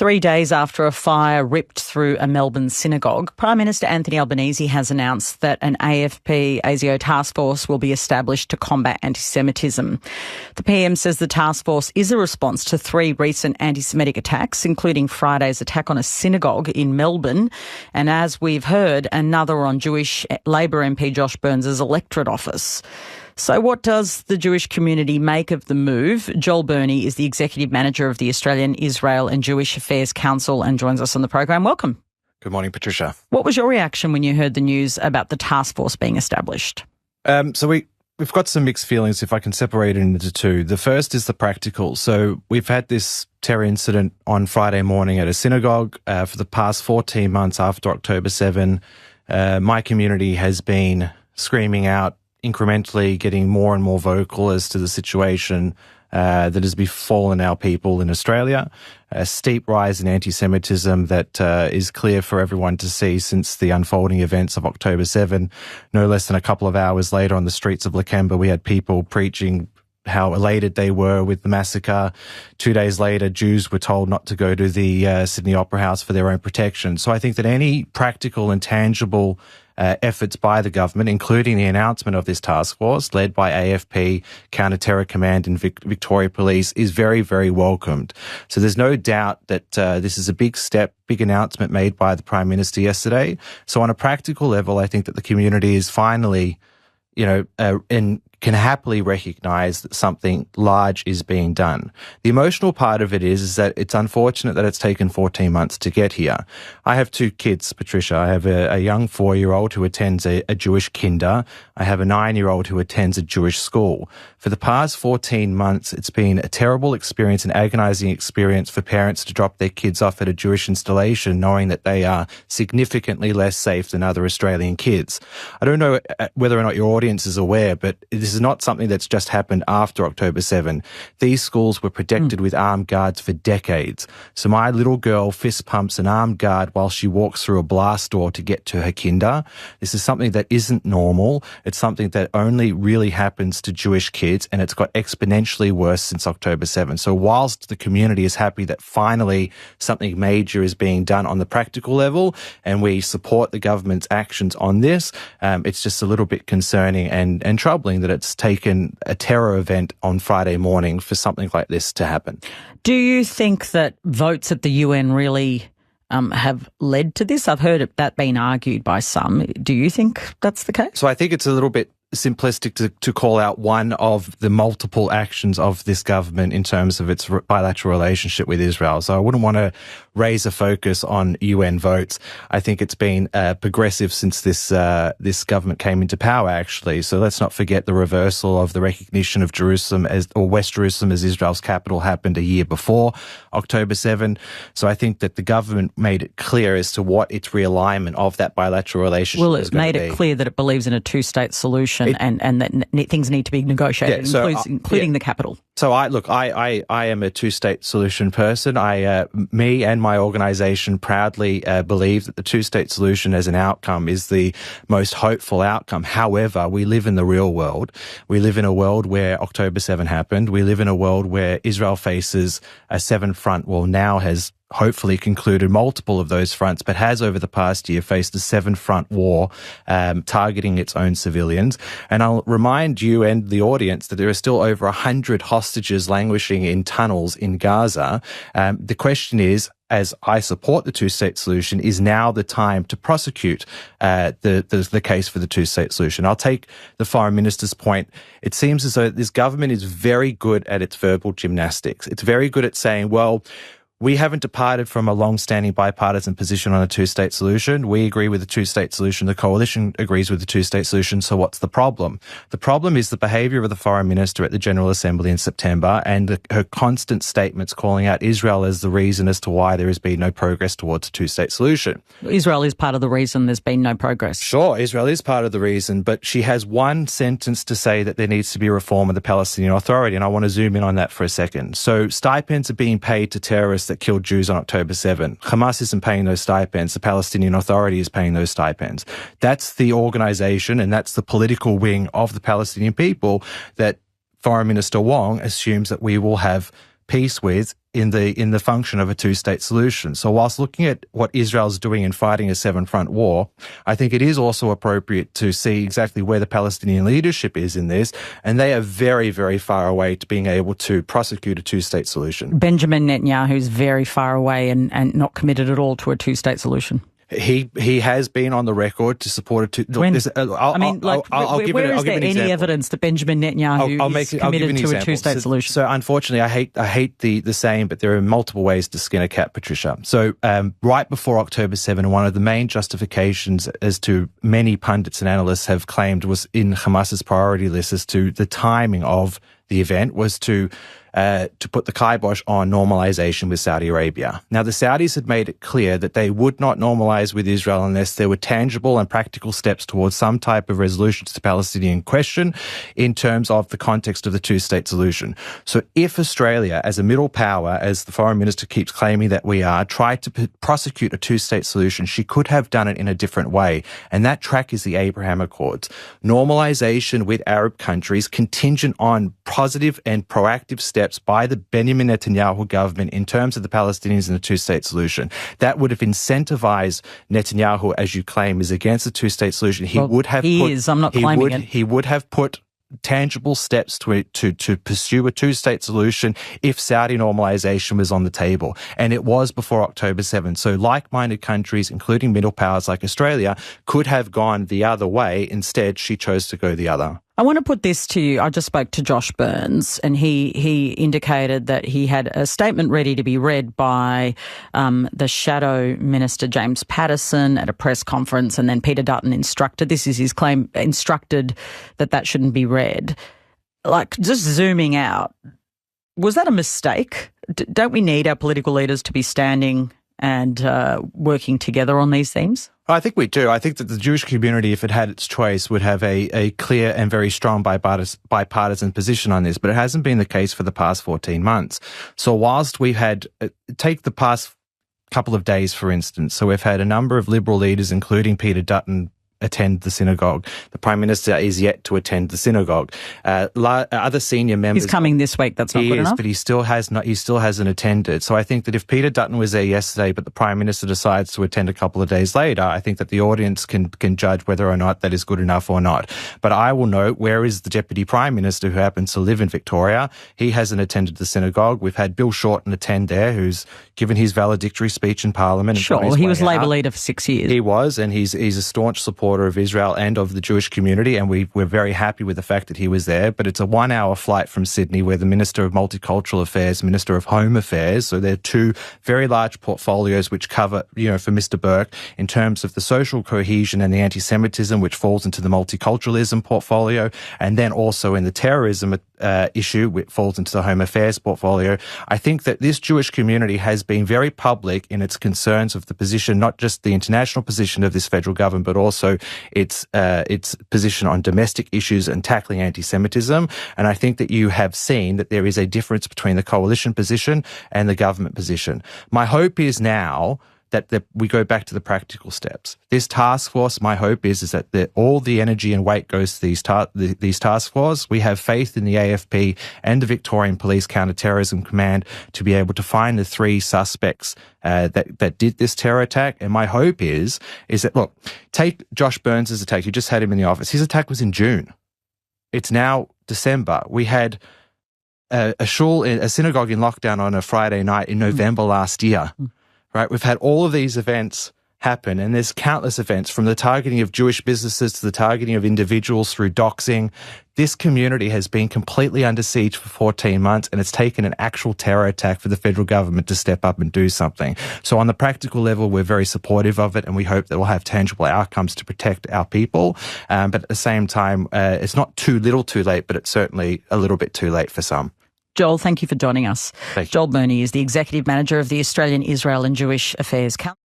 3 days after a fire ripped through a Melbourne synagogue, Prime Minister Anthony Albanese has announced that an AFP-ASIO task force will be established to combat anti-Semitism. The PM says the task force is a response to 3 recent anti-Semitic attacks, including Friday's attack on a synagogue in Melbourne, and as we've heard, another on Jewish Labor MP Josh Burns' electorate office. So what does the Jewish community make of the move? Joel Burnie is the Executive Manager of the Australian Israel and Jewish Affairs Council and joins us on the program. Welcome. Good morning, Patricia. What was your reaction when you heard the news about the task force being established? So we've got some mixed feelings, if I can separate it into 2. The first is the practical. So we've had this terror incident on Friday morning at a synagogue. For the past 14 months after October 7, my community has been screaming out, incrementally getting more and more vocal as to the situation that has befallen our people in Australia. A steep rise in anti-Semitism that is clear for everyone to see since the unfolding events of October 7. No less than a couple of hours later on the streets of Lakemba, we had people preaching how elated they were with the massacre. 2 days later, Jews were told not to go to the Sydney Opera House for their own protection. So I think that any practical and tangible efforts by the government, including the announcement of this task force led by AFP, Counter-Terror Command and Victoria Police, is very, very welcomed. So there's no doubt that this is a big step, big announcement made by the Prime Minister yesterday. So on a practical level, I think that the community is finally, and can happily recognise that something large is being done. The emotional part of it is that it's unfortunate that it's taken 14 months to get here. I have 2 kids, Patricia. I have a young 4-year-old who attends a Jewish kinder. I have a 9-year-old who attends a Jewish school. For the past 14 months, it's been a terrible experience, an agonising experience for parents to drop their kids off at a Jewish installation knowing that they are significantly less safe than other Australian kids. I don't know whether or not your audience is aware, but this is not something that's just happened after October 7. These schools were protected with armed guards for decades. So my little girl fist pumps an armed guard while she walks through a blast door to get to her kinder. This is something that isn't normal. It's something that only really happens to Jewish kids, and it's got exponentially worse since October 7. So whilst the community is happy that finally something major is being done on the practical level, and we support the government's actions on this, it's just a little bit concerning and troubling that it's taken a terror event on Friday morning for something like this to happen. Do you think that votes at the UN really have led to this? I've heard that being argued by some. Do you think that's the case? So I think it's a little bit simplistic to call out one of the multiple actions of this government in terms of its bilateral relationship with Israel. So I wouldn't want to raise a focus on UN votes. I think it's been progressive since this government came into power, actually. So let's not forget the reversal of the recognition of Jerusalem or West Jerusalem as Israel's capital happened a year before October 7. So I think that the government made it clear as to what its realignment of that bilateral relationship is going to be. Well, it made it clear that it believes in a 2-state solution and that things need to be negotiated, including the capital. So I am a 2-state solution person. Me and my organisation proudly believe that the 2-state solution as an outcome is the most hopeful outcome. However, we live in the real world. We live in a world where October 7 happened. We live in a world where Israel faces a 7-front, now has hopefully concluded multiple of those fronts, but has over the past year faced a 7-front war targeting its own civilians. And I'll remind you and the audience that there are still over 100 hostages languishing in tunnels in Gaza. The question is, as I support the 2-state solution, is now the time to prosecute the case for the 2-state solution. I'll take the Foreign Minister's point. It seems as though this government is very good at its verbal gymnastics. It's very good at saying, well, we haven't departed from a long-standing bipartisan position on a 2-state solution. We agree with the 2-state solution. The coalition agrees with the 2-state solution. So what's the problem? The problem is the behaviour of the Foreign Minister at the General Assembly in September and her constant statements calling out Israel as the reason as to why there has been no progress towards a 2-state solution. Israel is part of the reason there's been no progress. Sure, Israel is part of the reason, but she has one sentence to say that there needs to be reform of the Palestinian Authority, and I want to zoom in on that for a second. So stipends are being paid to terrorists that killed Jews on October 7. Hamas isn't paying those stipends. The Palestinian Authority is paying those stipends. That's the organisation and that's the political wing of the Palestinian people that Foreign Minister Wong assumes that we will have peace with in the function of a two-state solution. So whilst looking at what Israel's doing in fighting a seven-front war, I think it is also appropriate to see exactly where the Palestinian leadership is in this, and they are very, very far away to being able to prosecute a two-state solution. Benjamin Netanyahu is very far away and not committed at all to a two-state solution. He has been on the record to support it. Where is there any evidence that Benjamin Netanyahu is committed to a two-state solution? So unfortunately, I hate the saying, but there are multiple ways to skin a cat, Patricia. So right before October 7, one of the main justifications as to many pundits and analysts have claimed was in Hamas's priority list as to the timing of the event was to put the kibosh on normalization with Saudi Arabia. Now, the Saudis had made it clear that they would not normalize with Israel unless there were tangible and practical steps towards some type of resolution to the Palestinian question in terms of the context of the two-state solution. So if Australia, as a middle power, as the foreign minister keeps claiming that we are, tried to prosecute a two-state solution, she could have done it in a different way. And that track is the Abraham Accords. Normalization with Arab countries contingent on positive and proactive steps by the Benjamin Netanyahu government in terms of the Palestinians and the two-state solution. That would have incentivized Netanyahu, as you claim, is against the two-state solution. He would have put tangible steps to pursue a two-state solution if Saudi normalization was on the table. And it was before October 7. So like-minded countries, including middle powers like Australia, could have gone the other way. Instead, she chose to go the other. I want to put this to you. I just spoke to Josh Burns, and he indicated that he had a statement ready to be read by the Shadow Minister James Paterson at a press conference, and then Peter Dutton instructed that shouldn't be read. Like, just zooming out, was that a mistake? Don't we need our political leaders to be standing and working together on these themes? I think we do. I think that the Jewish community, if it had its choice, would have a clear and very strong bipartisan position on this, but it hasn't been the case for the past 14 months. So whilst we've had, take the past couple of days, for instance, so we've had a number of Liberal leaders, including Peter Dutton, attend the synagogue. The Prime Minister is yet to attend the synagogue. Other senior members... He's coming this week, that's not good enough? But he still hasn't attended. So I think that if Peter Dutton was there yesterday, but the Prime Minister decides to attend a couple of days later, I think that the audience can judge whether or not that is good enough or not. But I will note, where is the Deputy Prime Minister who happens to live in Victoria? He hasn't attended the synagogue. We've had Bill Shorten attend there, who's given his valedictory speech in Parliament. Sure, he was Labor leader for 6 years. He was, and he's a staunch supporter of Israel and of the Jewish community, and we're very happy with the fact that he was there. But it's a 1-hour flight from Sydney, where the Minister of Multicultural Affairs, Minister of Home Affairs, so they're two very large portfolios which cover, for Mr. Burke, in terms of the social cohesion and the anti-Semitism, which falls into the multiculturalism portfolio, and then also in the terrorism issue, which falls into the Home Affairs portfolio. I think that this Jewish community has been very public in its concerns of the position, not just the international position of this federal government, but also its position on domestic issues and tackling anti-Semitism. And I think that you have seen that there is a difference between the coalition position and the government position. My hope is now that we go back to the practical steps. This task force, my hope is that all the energy and weight goes to these task force. We have faith in the AFP and the Victorian Police Counter-Terrorism Command to be able to find the 3 suspects that did this terror attack. And my hope is that, look, take Josh Burns' attack. You just had him in the office. His attack was in June. It's now December. We had a synagogue in lockdown on a Friday night in November last year. Right, we've had all of these events happen, and there's countless events, from the targeting of Jewish businesses to the targeting of individuals through doxing. This community has been completely under siege for 14 months, and it's taken an actual terror attack for the federal government to step up and do something. So on the practical level, we're very supportive of it, and we hope that we'll have tangible outcomes to protect our people. But at the same time, it's not too little too late, but it's certainly a little bit too late for some. Joel, thank you for joining us. Thank you. Joel Burnie is the Executive Manager of the Australian Israel and Jewish Affairs Council.